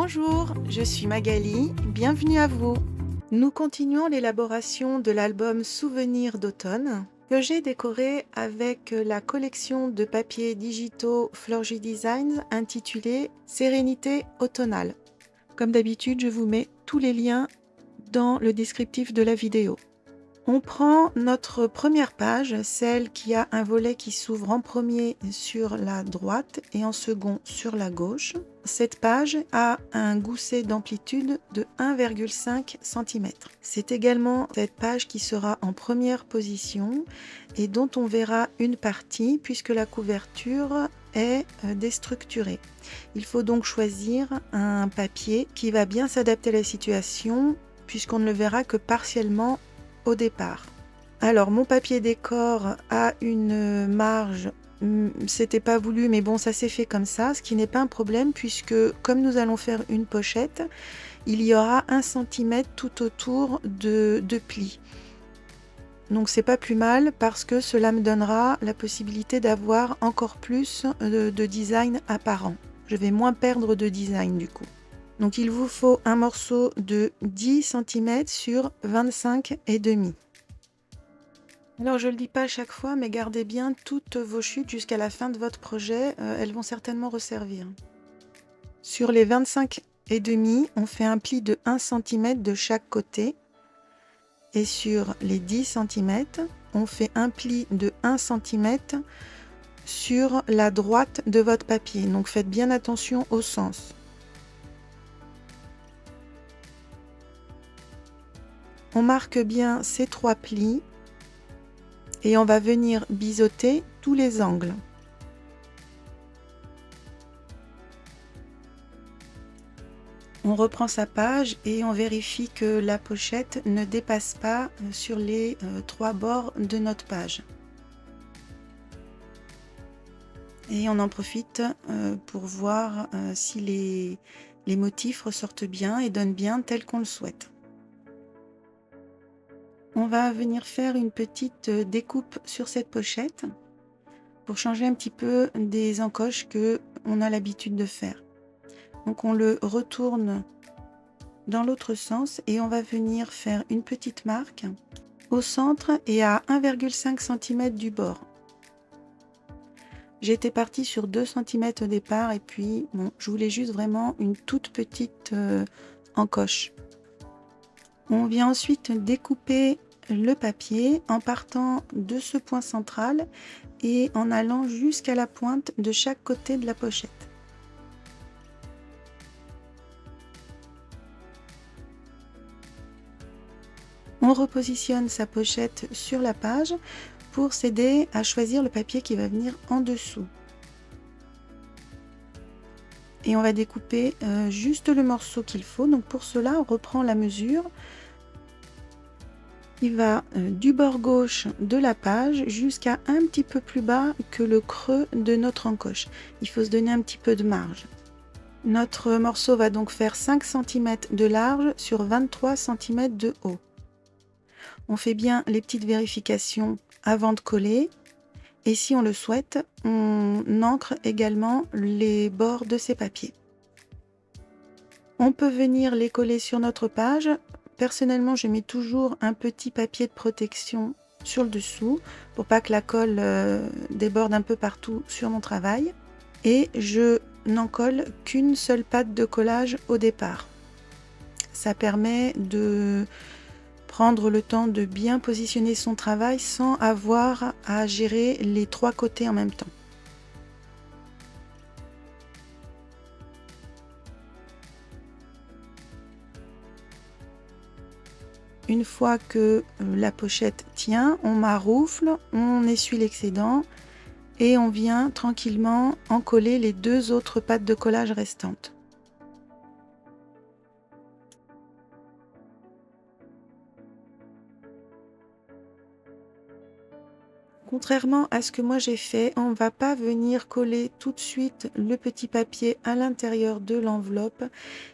Bonjour, je suis Magali, bienvenue à vous. Nous continuons l'élaboration de l'album Souvenirs d'automne que j'ai décoré avec la collection de papiers digitaux Florgy Designs intitulée Sérénité automnale. Comme d'habitude, je vous mets tous les liens dans le descriptif de la vidéo. On prend notre première page, celle qui a un volet qui s'ouvre en premier sur la droite et en second sur la gauche. Cette page a un gousset d'amplitude de 1,5 cm. C'est également cette page qui sera en première position et dont on verra une partie puisque la couverture est déstructurée. Il faut donc choisir un papier qui va bien s'adapter à la situation puisqu'on ne le verra que partiellement au départ. Alors mon papier décor a une marge, c'était pas voulu mais bon ça s'est fait comme ça, ce qui n'est pas un problème puisque comme nous allons faire une pochette, il y aura 1 cm tout autour de plis. Donc c'est pas plus mal parce que cela me donnera la possibilité d'avoir encore plus de design apparent. Je vais moins perdre de design du coup. Donc il vous faut un morceau de 10 cm sur 25,5. Alors je ne le dis pas à chaque fois, mais gardez bien toutes vos chutes jusqu'à la fin de votre projet, elles vont certainement resservir. Sur les 25,5, on fait un pli de 1 cm de chaque côté. Et sur les 10 cm, on fait un pli de 1 cm sur la droite de votre papier. Donc faites bien attention au sens. On marque bien ces 3 plis et on va venir biseauter tous les angles. On reprend sa page et on vérifie que la pochette ne dépasse pas sur les 3 bords de notre page. Et on en profite pour voir si les motifs ressortent bien et donnent bien tel qu'on le souhaite. On va venir faire une petite découpe sur cette pochette pour changer un petit peu des encoches que on a l'habitude de faire. Donc on le retourne dans l'autre sens et on va venir faire une petite marque au centre et à 1,5 cm du bord. J'étais partie sur 2 cm au départ et puis bon, je voulais juste vraiment une toute petite encoche. On vient ensuite découper le papier en partant de ce point central et en allant jusqu'à la pointe de chaque côté de la pochette. On repositionne sa pochette sur la page pour s'aider à choisir le papier qui va venir en dessous. Et on va découper juste le morceau qu'il faut. Donc pour cela, on reprend la mesure. Il va du bord gauche de la page jusqu'à un petit peu plus bas que le creux de notre encoche. Il faut se donner un petit peu de marge. Notre morceau va donc faire 5 cm de large sur 23 cm de haut. On fait bien les petites vérifications avant de coller. Et si on le souhaite, on encre également les bords de ces papiers. On peut venir les coller sur notre page. Personnellement, je mets toujours un petit papier de protection sur le dessous pour pas que la colle déborde un peu partout sur mon travail. Et je n'en colle qu'une seule patte de collage au départ. Ça permet de prendre le temps de bien positionner son travail sans avoir à gérer les 3 côtés en même temps. Une fois que la pochette tient, on maroufle, on essuie l'excédent et on vient tranquillement en coller les 2 autres pattes de collage restantes. Contrairement à ce que moi j'ai fait, on ne va pas venir coller tout de suite le petit papier à l'intérieur de l'enveloppe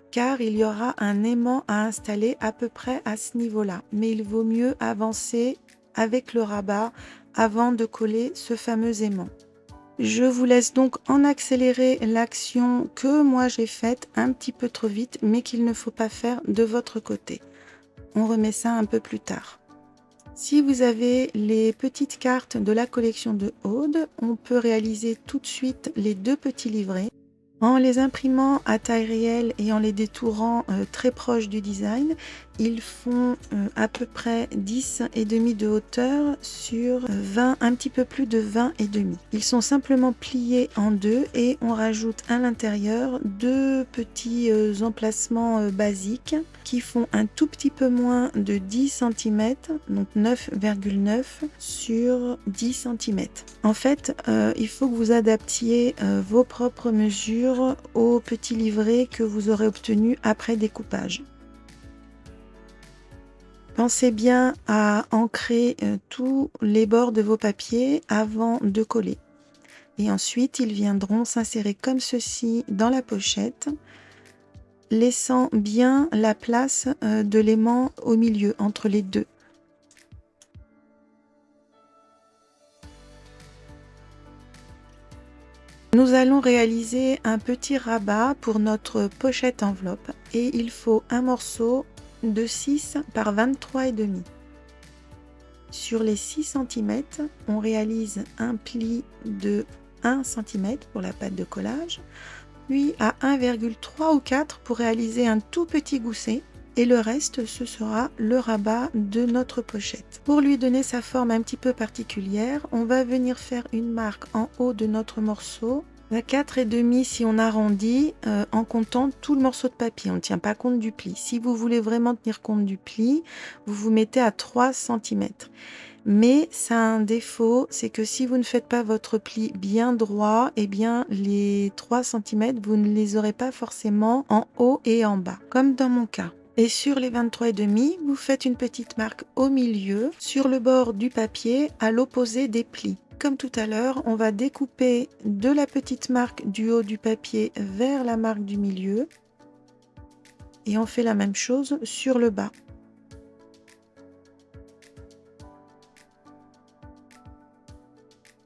car il y aura un aimant à installer à peu près à ce niveau-là. Mais il vaut mieux avancer avec le rabat avant de coller ce fameux aimant. Je vous laisse donc en accélérer l'action que moi j'ai faite un petit peu trop vite, mais qu'il ne faut pas faire de votre côté. On remet ça un peu plus tard. Si vous avez les petites cartes de la collection de Aude, on peut réaliser tout de suite les 2 petits livrets. En les imprimant à taille réelle et en les détourant très proche du design, ils font à peu près 10,5 de hauteur sur 20, un petit peu plus de 20,5. Ils sont simplement pliés en 2 et on rajoute à l'intérieur 2 petits emplacements basiques qui font un tout petit peu moins de 10 cm, donc 9,9 sur 10 cm. En fait, il faut que vous adaptiez vos propres mesures au petit livret que vous aurez obtenu après découpage. Pensez bien à ancrer tous les bords de vos papiers avant de coller. Et ensuite, ils viendront s'insérer comme ceci dans la pochette, laissant bien la place de l'aimant au milieu, entre les deux. Nous allons réaliser un petit rabat pour notre pochette enveloppe et il faut un morceau de 6 par 23,5. Sur les 6 cm, on réalise un pli de 1 cm pour la pâte de collage, puis à 1,3 ou 4 pour réaliser un tout petit gousset et le reste ce sera le rabat de notre pochette. Pour lui donner sa forme un petit peu particulière, on va venir faire une marque en haut de notre morceau à 4,5 si on arrondit en comptant tout le morceau de papier. On ne tient pas compte du pli. Si vous voulez vraiment tenir compte du pli, vous vous mettez à 3 cm. Mais ça a un défaut, c'est que si vous ne faites pas votre pli bien droit, eh bien les 3 cm, vous ne les aurez pas forcément en haut et en bas, comme dans mon cas. Et sur les 23,5, vous faites une petite marque au milieu, sur le bord du papier, à l'opposé des plis. Comme tout à l'heure, on va découper de la petite marque du haut du papier vers la marque du milieu. Et on fait la même chose sur le bas.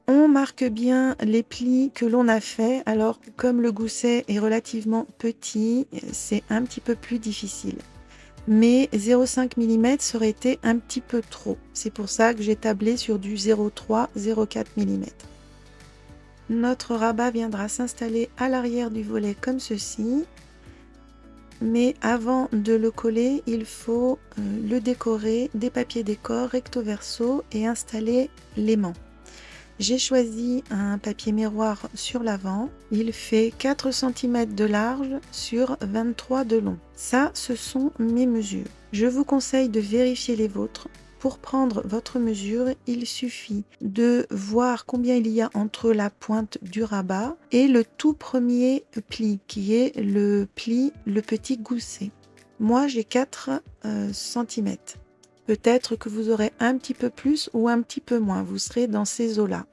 On marque bien les plis que l'on a fait. Alors, comme le gousset est relativement petit, c'est un petit peu plus difficile. Mais 0,5 mm ça aurait été un petit peu trop. C'est pour ça que j'ai tablé sur du 0,3-0,4 mm. Notre rabat viendra s'installer à l'arrière du volet comme ceci. Mais avant de le coller, il faut le décorer des papiers décor recto verso et installer l'aimant. J'ai choisi un papier miroir sur l'avant. Il fait 4 cm de large sur 23 de long. Ça, ce sont mes mesures. Je vous conseille de vérifier les vôtres. Pour prendre votre mesure, il suffit de voir combien il y a entre la pointe du rabat et le tout premier pli, qui est le pli, le petit gousset. Moi, j'ai 4 cm. Peut-être que vous aurez un petit peu plus ou un petit peu moins, vous serez dans ces eaux-là.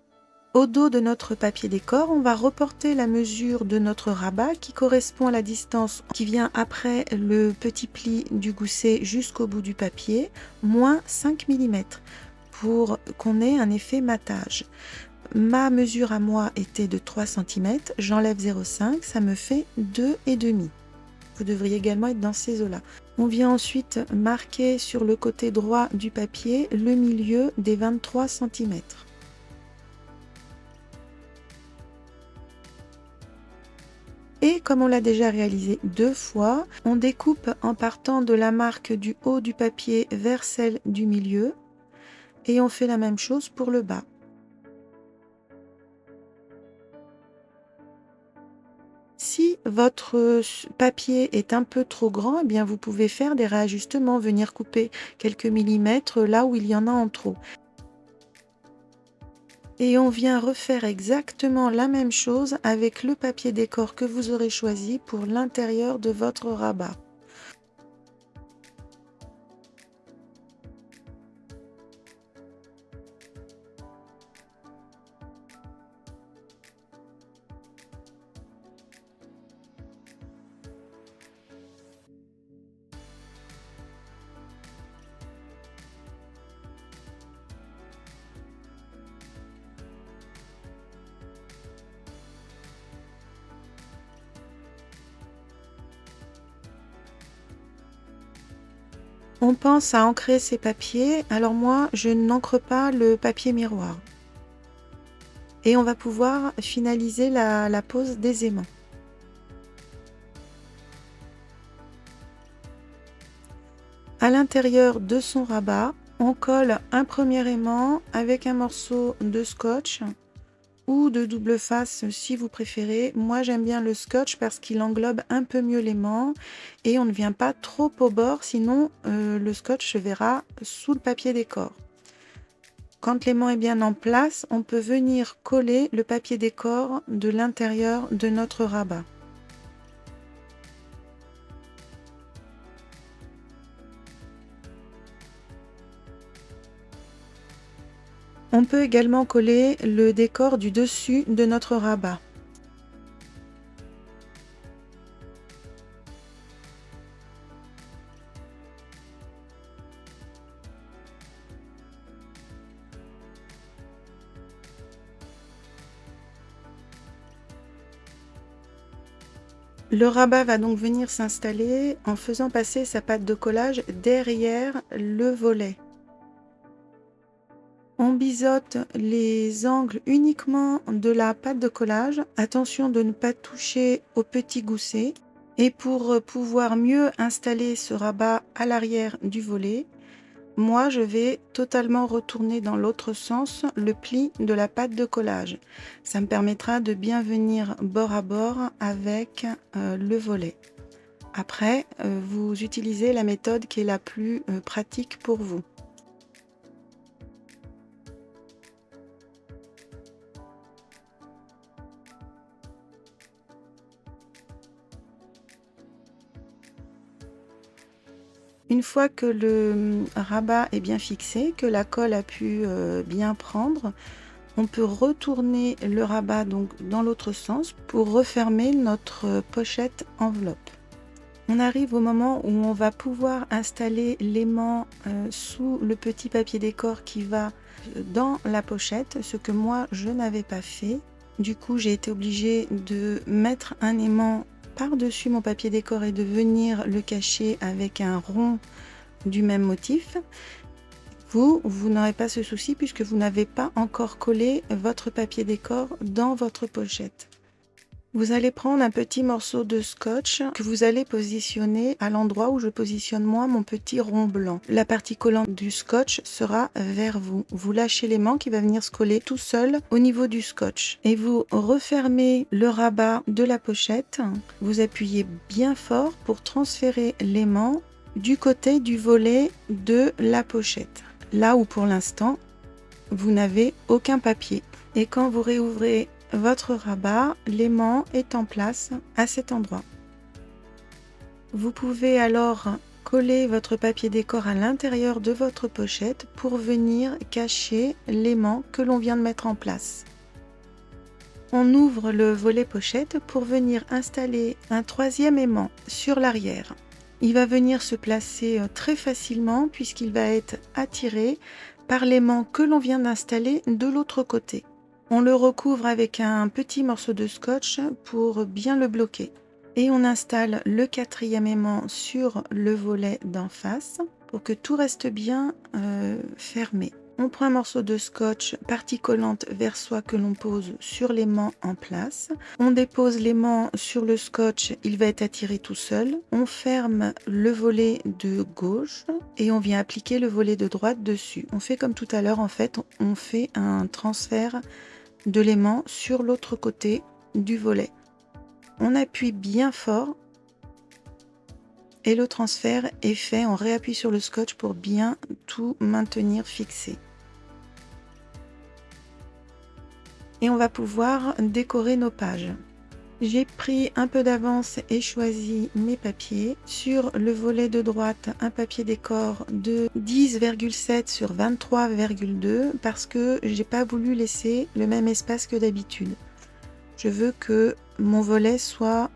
Au dos de notre papier décor, on va reporter la mesure de notre rabat qui correspond à la distance qui vient après le petit pli du gousset jusqu'au bout du papier, moins 5 mm, pour qu'on ait un effet matage. Ma mesure à moi était de 3 cm, j'enlève 0,5, ça me fait 2,5. Vous devriez également être dans ces eaux-là. On vient ensuite marquer sur le côté droit du papier le milieu des 23 cm. Et comme on l'a déjà réalisé 2 fois, on découpe en partant de la marque du haut du papier vers celle du milieu et on fait la même chose pour le bas. Si votre papier est un peu trop grand, eh bien vous pouvez faire des réajustements, venir couper quelques millimètres là où il y en a en trop. Et on vient refaire exactement la même chose avec le papier décor que vous aurez choisi pour l'intérieur de votre rabat. On pense à ancrer ces papiers, alors moi je n'encre pas le papier miroir. Et on va pouvoir finaliser la pose des aimants. À l'intérieur de son rabat, on colle un premier aimant avec un morceau de scotch ou de double face si vous préférez. Moi j'aime bien le scotch parce qu'il englobe un peu mieux l'aimant et on ne vient pas trop au bord, sinon le scotch se verra sous le papier décor. Quand l'aimant est bien en place, on peut venir coller le papier décor de l'intérieur de notre rabat. On peut également coller le décor du dessus de notre rabat. Le rabat va donc venir s'installer en faisant passer sa pâte de collage derrière le volet. On biseaute les angles uniquement de la pâte de collage. Attention de ne pas toucher au petit gousset. Et pour pouvoir mieux installer ce rabat à l'arrière du volet, moi je vais totalement retourner dans l'autre sens le pli de la pâte de collage. Ça me permettra de bien venir bord à bord avec le volet. Après, vous utilisez la méthode qui est la plus pratique pour vous. Une fois que le rabat est bien fixé, que la colle a pu bien prendre, on peut retourner le rabat donc dans l'autre sens pour refermer notre pochette enveloppe. On arrive au moment où on va pouvoir installer l'aimant sous le petit papier décor qui va dans la pochette, ce que moi je n'avais pas fait. Du coup, j'ai été obligée de mettre un aimant par-dessus mon papier décor et de venir le cacher avec un rond du même motif. Vous n'aurez pas ce souci puisque vous n'avez pas encore collé votre papier décor dans votre pochette. Vous allez prendre un petit morceau de scotch que vous allez positionner à l'endroit où je positionne moi mon petit rond blanc. La partie collante du scotch sera vers vous. Vous lâchez l'aimant qui va venir se coller tout seul au niveau du scotch. Et vous refermez le rabat de la pochette. Vous appuyez bien fort pour transférer l'aimant du côté du volet de la pochette. Là où pour l'instant, vous n'avez aucun papier. Et quand vous réouvrez votre rabat, l'aimant est en place à cet endroit. Vous pouvez alors coller votre papier décor à l'intérieur de votre pochette pour venir cacher l'aimant que l'on vient de mettre en place. On ouvre le volet pochette pour venir installer un troisième aimant sur l'arrière. Il va venir se placer très facilement puisqu'il va être attiré par l'aimant que l'on vient d'installer de l'autre côté. On le recouvre avec un petit morceau de scotch pour bien le bloquer. Et on installe le quatrième aimant sur le volet d'en face pour que tout reste bien fermé. On prend un morceau de scotch, partie collante vers soi que l'on pose sur l'aimant en place. On dépose l'aimant sur le scotch, il va être attiré tout seul. On ferme le volet de gauche et on vient appliquer le volet de droite dessus. On fait comme tout à l'heure en fait, on fait un transfert de l'aimant sur l'autre côté du volet. On appuie bien fort et le transfert est fait. On réappuie sur le scotch pour bien tout maintenir fixé. Et on va pouvoir décorer nos pages. J'ai pris un peu d'avance et choisi mes papiers. Sur le volet de droite, un papier décor de 10,7 sur 23,2 parce que j'ai pas voulu laisser le même espace que d'habitude. Je veux que mon volet soit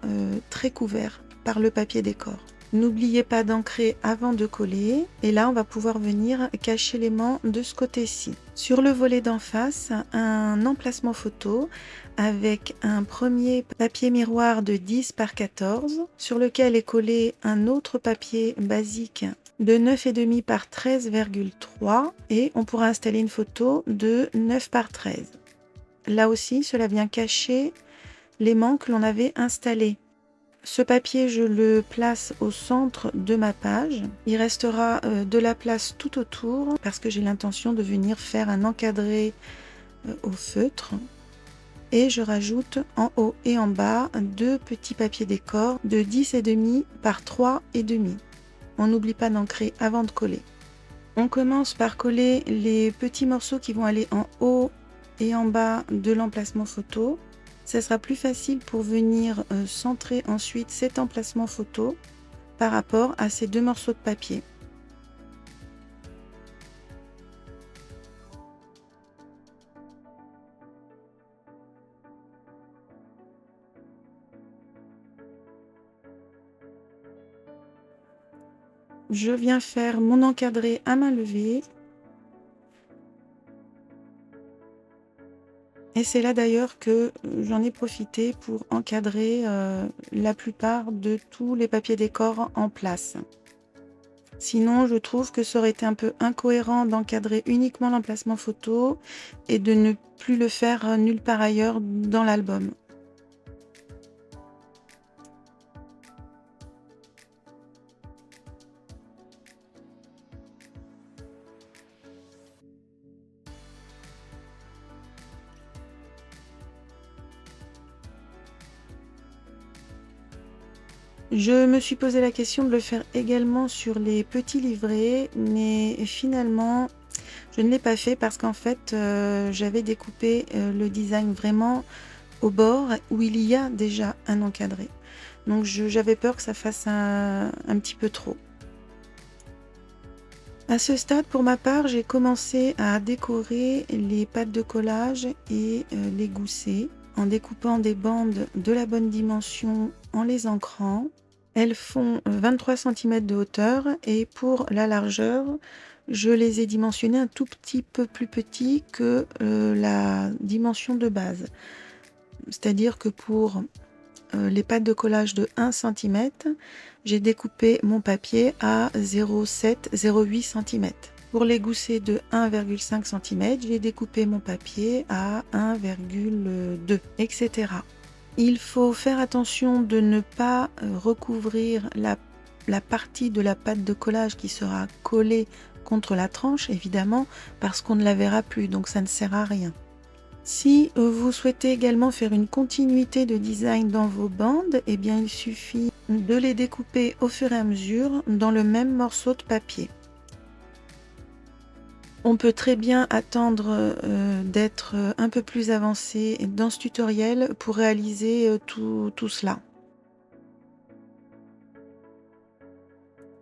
très couvert par le papier décor. N'oubliez pas d'ancrer avant de coller et là on va pouvoir venir cacher l'aimant de ce côté-ci. Sur le volet d'en face, un emplacement photo avec un premier papier miroir de 10 par 14 sur lequel est collé un autre papier basique de 9,5 par 13,3 et on pourra installer une photo de 9 par 13. Là aussi, cela vient cacher l'aimant que l'on avait installé. Ce papier, je le place au centre de ma page. Il restera de la place tout autour parce que j'ai l'intention de venir faire un encadré au feutre. Et je rajoute en haut et en bas 2 petits papiers décor de 10,5 par 3,5. On n'oublie pas d'ancrer avant de coller. On commence par coller les petits morceaux qui vont aller en haut et en bas de l'emplacement photo. Ça sera plus facile pour venir centrer ensuite cet emplacement photo par rapport à ces 2 morceaux de papier. Je viens faire mon encadré à main levée. Et c'est là d'ailleurs que j'en ai profité pour encadrer la plupart de tous les papiers décor en place. Sinon, je trouve que ça aurait été un peu incohérent d'encadrer uniquement l'emplacement photo et de ne plus le faire nulle part ailleurs dans l'album. Je me suis posé la question de le faire également sur les petits livrets, mais finalement, je ne l'ai pas fait parce qu'en fait, j'avais découpé le design vraiment au bord où il y a déjà un encadré. Donc j'avais peur que ça fasse un petit peu trop. À ce stade, pour ma part, j'ai commencé à décorer les pattes de collage et les goussets en découpant des bandes de la bonne dimension en les ancrant. Elles font 23 cm de hauteur et pour la largeur, je les ai dimensionnées un tout petit peu plus petit que la dimension de base. C'est-à-dire que pour les pattes de collage de 1 cm, j'ai découpé mon papier à 0,7-0,8 cm. Pour les goussets de 1,5 cm, j'ai découpé mon papier à 1,2, etc. Il faut faire attention de ne pas recouvrir la partie de la pâte de collage qui sera collée contre la tranche, évidemment, parce qu'on ne la verra plus, donc ça ne sert à rien. Si vous souhaitez également faire une continuité de design dans vos bandes, eh bien il suffit de les découper au fur et à mesure dans le même morceau de papier. On peut très bien attendre d'être un peu plus avancé dans ce tutoriel pour réaliser tout cela.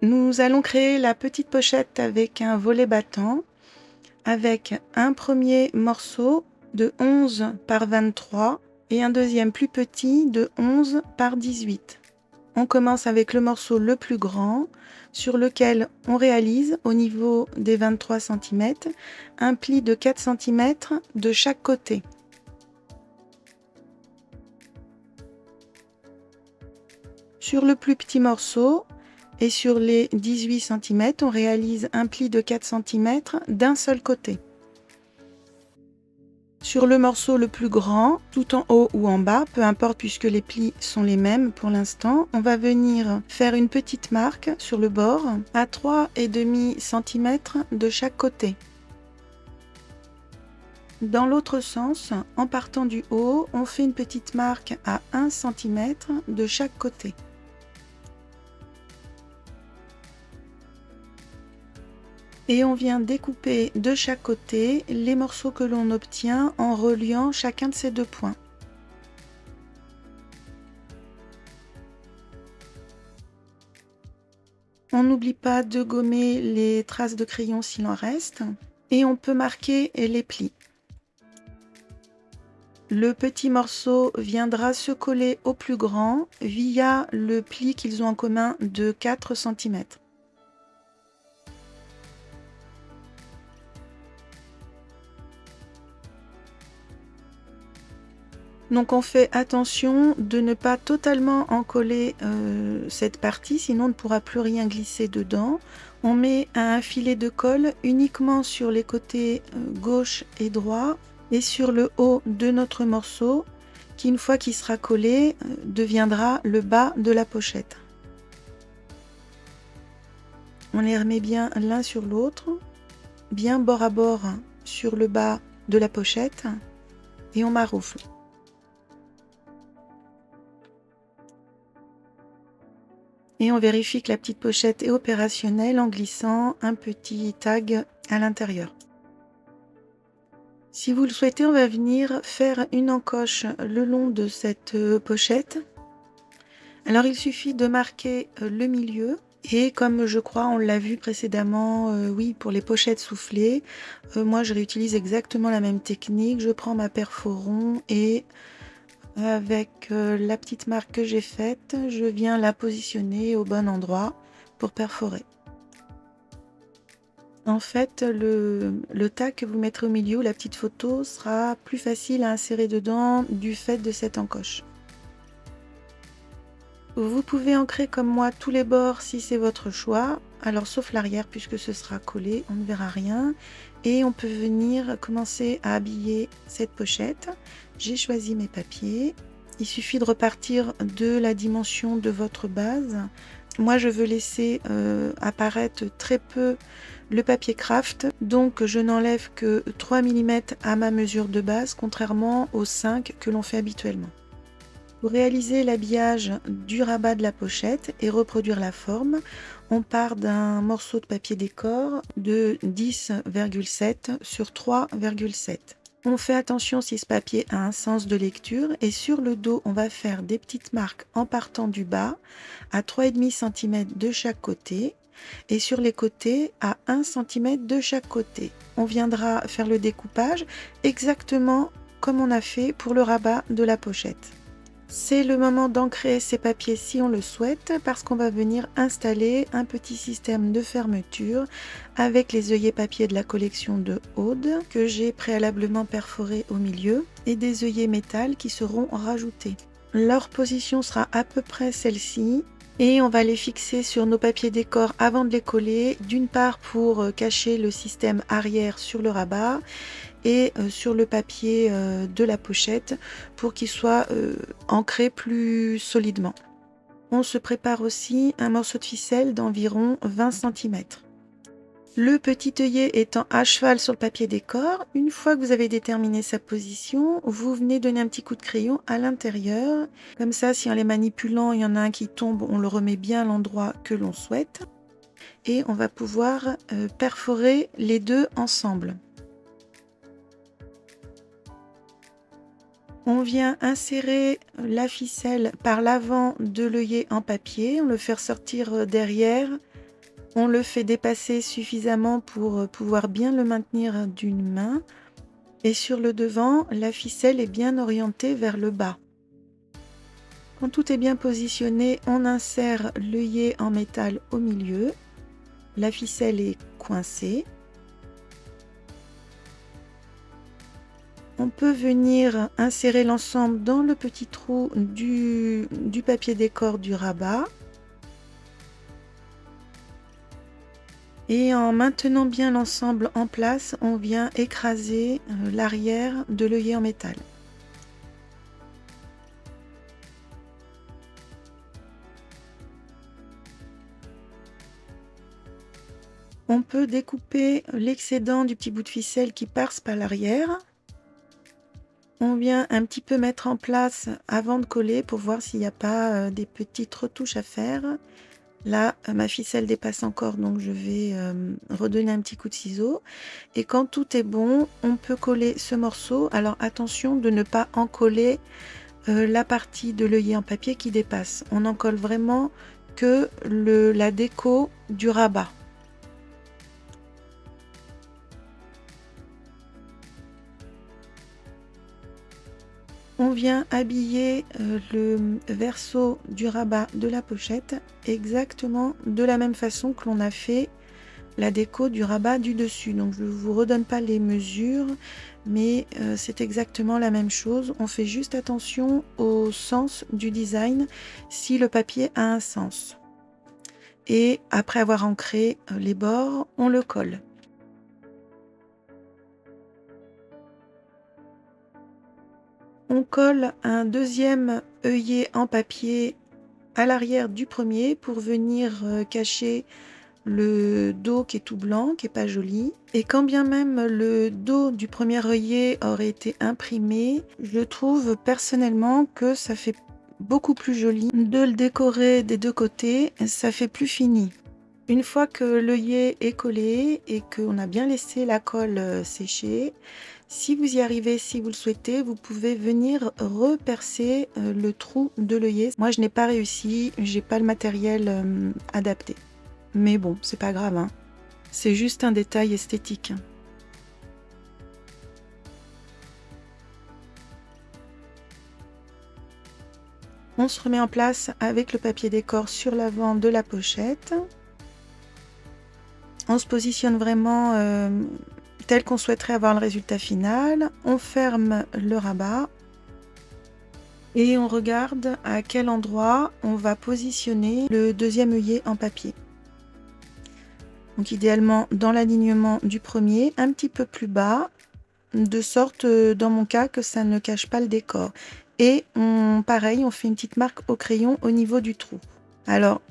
Nous allons créer la petite pochette avec un volet battant, avec un premier morceau de 11 par 23 et un deuxième plus petit de 11 par 18. On commence avec le morceau le plus grand sur lequel on réalise au niveau des 23 cm un pli de 4 cm de chaque côté. Sur le plus petit morceau et sur les 18 cm, on réalise un pli de 4 cm d'un seul côté. Sur le morceau le plus grand, tout en haut ou en bas, peu importe puisque les plis sont les mêmes pour l'instant, on va venir faire une petite marque sur le bord à 3,5 cm de chaque côté. Dans l'autre sens, en partant du haut, on fait une petite marque à 1 cm de chaque côté. Et on vient découper de chaque côté les morceaux que l'on obtient en reliant chacun de ces 2 points. On n'oublie pas de gommer les traces de crayon s'il en reste et on peut marquer les plis. Le petit morceau viendra se coller au plus grand via le pli qu'ils ont en commun de 4 cm. Donc on fait attention de ne pas totalement encoller cette partie, sinon on ne pourra plus rien glisser dedans. On met un filet de colle uniquement sur les côtés gauche et droit et sur le haut de notre morceau qui, une fois qu'il sera collé, deviendra le bas de la pochette. On les remet bien l'un sur l'autre, bien bord à bord sur le bas de la pochette et on maroufle. Et on vérifie que la petite pochette est opérationnelle en glissant un petit tag à l'intérieur. Si vous le souhaitez, on va venir faire une encoche le long de cette pochette. Alors il suffit de marquer le milieu et comme je crois on l'a vu précédemment, oui, pour les pochettes soufflées, moi je réutilise exactement la même technique. Je prends ma perforon et avec la petite marque que j'ai faite, je viens la positionner au bon endroit pour perforer. En fait, le tag que vous mettrez au milieu, la petite photo, sera plus facile à insérer dedans du fait de cette encoche. Vous pouvez ancrer comme moi tous les bords si c'est votre choix, alors sauf l'arrière puisque ce sera collé, on ne verra rien. Et on peut venir commencer à habiller cette pochette. J'ai choisi mes papiers. Il suffit de repartir de la dimension de votre base. Moi, je veux laisser apparaître très peu le papier craft, donc je n'enlève que 3 mm à ma mesure de base, contrairement aux 5 que l'on fait habituellement. Pour réaliser l'habillage du rabat de la pochette et reproduire la forme, on part d'un morceau de papier décor de 10,7 sur 3,7. On fait attention si ce papier a un sens de lecture et sur le dos, on va faire des petites marques en partant du bas à 3,5 cm de chaque côté et sur les côtés à 1 cm de chaque côté. On viendra faire le découpage exactement comme on a fait pour le rabat de la pochette. C'est le moment d'ancrer ces papiers si on le souhaite parce qu'on va venir installer un petit système de fermeture avec les œillets papier de la collection de Aude que j'ai préalablement perforé au milieu et des œillets métal qui seront rajoutés. Leur position sera à peu près celle-ci et on va les fixer sur nos papiers décor avant de les coller, d'une part pour cacher le système arrière sur le rabat et sur le papier de la pochette pour qu'il soit ancré plus solidement. On se prépare aussi un morceau de ficelle d'environ 20 cm. Le petit œillet étant à cheval sur le papier décor, une fois que vous avez déterminé sa position, vous venez donner un petit coup de crayon à l'intérieur. Comme ça, si en les manipulant, il y en a un qui tombe, on le remet bien à l'endroit que l'on souhaite. Et on va pouvoir perforer les deux ensemble. On vient insérer la ficelle par l'avant de l'œillet en papier, on le fait ressortir derrière, on le fait dépasser suffisamment pour pouvoir bien le maintenir d'une main. Et sur le devant, la ficelle est bien orientée vers le bas. Quand tout est bien positionné, on insère l'œillet en métal au milieu. La ficelle est coincée. On peut venir insérer l'ensemble dans le petit trou du papier décor du rabat. Et en maintenant bien l'ensemble en place, on vient écraser l'arrière de l'œillet en métal. On peut découper l'excédent du petit bout de ficelle qui passe par l'arrière. On vient un petit peu mettre en place avant de coller pour voir s'il n'y a pas des petites retouches à faire. Là, ma ficelle dépasse encore, donc je vais redonner un petit coup de ciseau. Et quand tout est bon, on peut coller ce morceau. Alors attention de ne pas encoller la partie de l'œillet en papier qui dépasse. On n'en colle vraiment que la déco du rabat. On vient habiller le verso du rabat de la pochette exactement de la même façon que l'on a fait la déco du rabat du dessus. Donc je ne vous redonne pas les mesures, mais c'est exactement la même chose. On fait juste attention au sens du design, si le papier a un sens. Et après avoir ancré les bords, on le colle. On colle un deuxième œillet en papier à l'arrière du premier pour venir cacher le dos qui est tout blanc, qui est pas joli. Et quand bien même le dos du premier œillet aurait été imprimé, je trouve personnellement que ça fait beaucoup plus joli de le décorer des deux côtés, ça fait plus fini. Une fois que l'œillet est collé et qu'on a bien laissé la colle sécher, si vous y arrivez, si vous le souhaitez, vous pouvez venir repercer le trou de l'œillet. Moi, je n'ai pas réussi, j'ai pas le matériel adapté. Mais bon, c'est pas grave, hein. C'est juste un détail esthétique. On se remet en place avec le papier décor sur l'avant de la pochette. On se positionne vraiment tel qu'on souhaiterait avoir le résultat final. On ferme le rabat et on regarde à quel endroit on va positionner le deuxième œillet en papier. Donc idéalement dans l'alignement du premier, un petit peu plus bas, de sorte dans mon cas que ça ne cache pas le décor. Et pareil, on fait une petite marque au crayon au niveau du trou. Alors,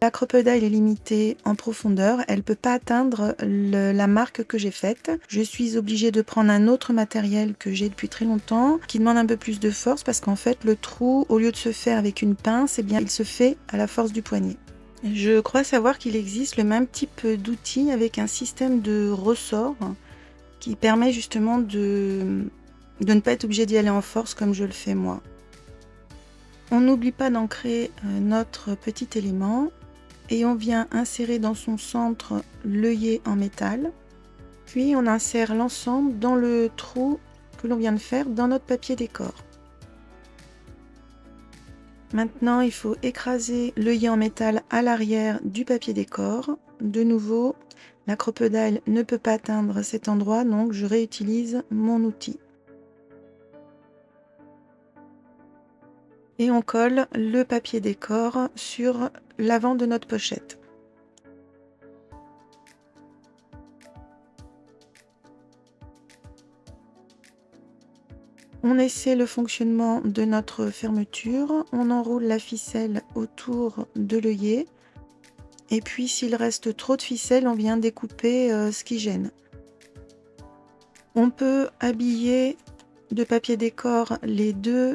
la crocodile est limitée en profondeur, elle ne peut pas atteindre la marque que j'ai faite. Je suis obligée de prendre un autre matériel que j'ai depuis très longtemps, qui demande un peu plus de force parce qu'en fait le trou, au lieu de se faire avec une pince, eh bien, il se fait à la force du poignet. Je crois savoir qu'il existe le même type d'outil avec un système de ressort qui permet justement de ne pas être obligé d'y aller en force comme je le fais moi. On n'oublie pas d'ancrer notre petit élément et on vient insérer dans son centre l'œillet en métal. Puis on insère l'ensemble dans le trou que l'on vient de faire dans notre papier décor. Maintenant, il faut écraser l'œillet en métal à l'arrière du papier décor. De nouveau, la crocodile ne peut pas atteindre cet endroit, donc je réutilise mon outil. Et on colle le papier décor sur l'avant de notre pochette. On essaie le fonctionnement de notre fermeture, on enroule la ficelle autour de l'œillet et puis s'il reste trop de ficelle, on vient découper ce qui gêne. On peut habiller de papier décor les deux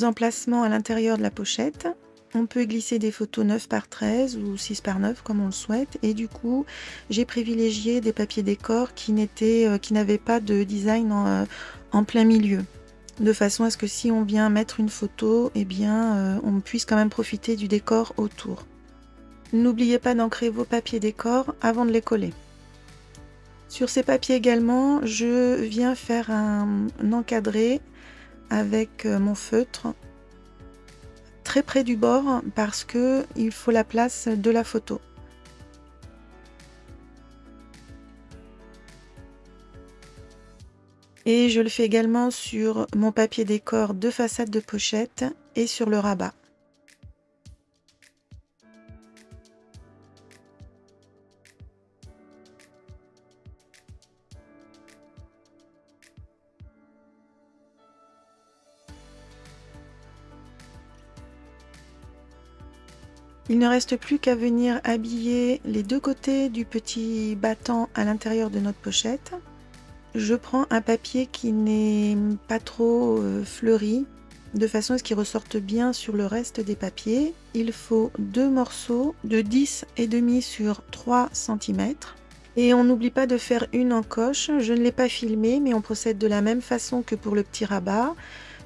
emplacements à l'intérieur de la pochette. On peut glisser des photos 9 par 13 ou 6 par 9 comme on le souhaite et du coup j'ai privilégié des papiers décor qui n'avaient pas de design en plein milieu, de façon à ce que si on vient mettre une photo, eh bien, on puisse quand même profiter du décor autour. N'oubliez pas d'ancrer vos papiers décor avant de les coller. Sur ces papiers également, je viens faire un encadré avec mon feutre très près du bord parce qu'il faut la place de la photo. Et je le fais également sur mon papier décor de façade de pochette et sur le rabat. Il ne reste plus qu'à venir habiller les deux côtés du petit battant à l'intérieur de notre pochette. Je prends un papier qui n'est pas trop fleuri, de façon à ce qu'il ressorte bien sur le reste des papiers. Il faut deux morceaux de 10,5 sur 3 cm. Et on n'oublie pas de faire une encoche. Je ne l'ai pas filmé, mais on procède de la même façon que pour le petit rabat.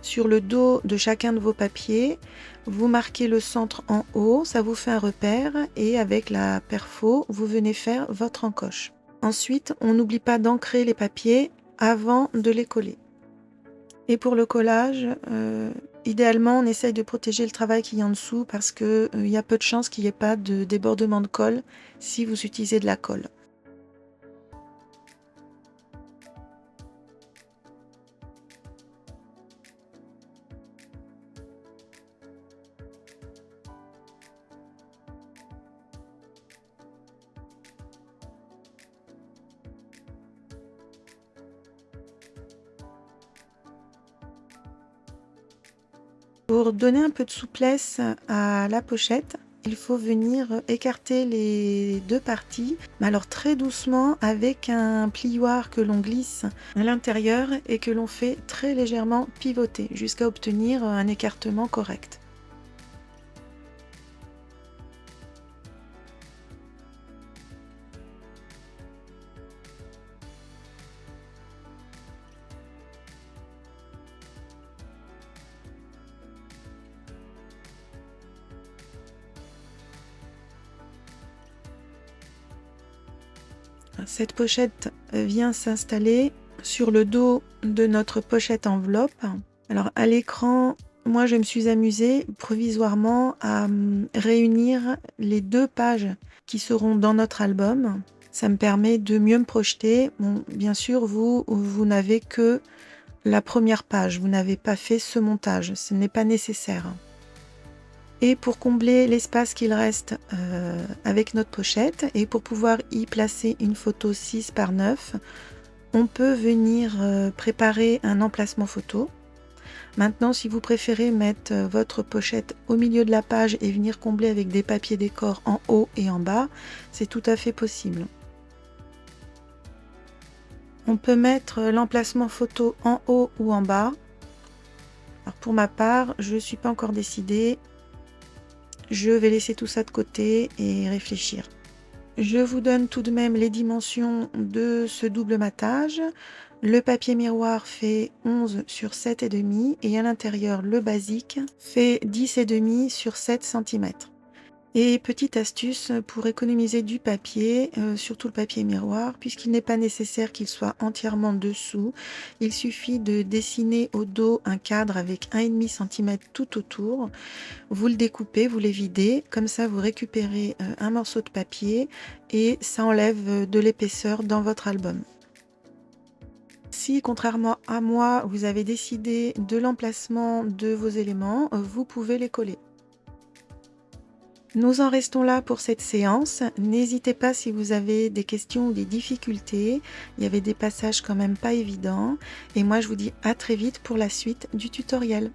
Sur le dos de chacun de vos papiers, vous marquez le centre en haut, ça vous fait un repère et avec la perfo, vous venez faire votre encoche. Ensuite, on n'oublie pas d'ancrer les papiers avant de les coller. Et pour le collage, idéalement, on essaye de protéger le travail qu'il y a en dessous parce que, il y a peu de chances qu'il y ait pas de débordement de colle si vous utilisez de la colle. Pour donner un peu de souplesse à la pochette, il faut venir écarter les 2 parties, mais alors très doucement avec un plioir que l'on glisse à l'intérieur et que l'on fait très légèrement pivoter jusqu'à obtenir un écartement correct. Cette pochette vient s'installer sur le dos de notre pochette enveloppe. Alors à l'écran, moi je me suis amusée provisoirement à réunir les 2 pages qui seront dans notre album. Ça me permet de mieux me projeter. Bon, bien sûr, vous n'avez que la première page, vous n'avez pas fait ce montage, ce n'est pas nécessaire. Et pour combler l'espace qu'il reste avec notre pochette et pour pouvoir y placer une photo 6 par 9, on peut venir préparer un emplacement photo. Maintenant, si vous préférez mettre votre pochette au milieu de la page et venir combler avec des papiers décor en haut et en bas, c'est tout à fait possible. On peut mettre l'emplacement photo en haut ou en bas. Alors pour ma part, je ne suis pas encore décidée. Je vais laisser tout ça de côté et réfléchir. Je vous donne tout de même les dimensions de ce double matage. Le papier miroir fait 11 sur 7,5 et à l'intérieur, le basique fait 10,5 sur 7 cm. Et petite astuce pour économiser du papier, surtout le papier miroir, puisqu'il n'est pas nécessaire qu'il soit entièrement dessous. Il suffit de dessiner au dos un cadre avec 1,5 cm tout autour. Vous le découpez, vous les videz, comme ça vous récupérez un morceau de papier et ça enlève de l'épaisseur dans votre album. Si, contrairement à moi, vous avez décidé de l'emplacement de vos éléments, vous pouvez les coller. Nous en restons là pour cette séance. N'hésitez pas si vous avez des questions ou des difficultés. Il y avait des passages quand même pas évidents. Et moi, je vous dis à très vite pour la suite du tutoriel.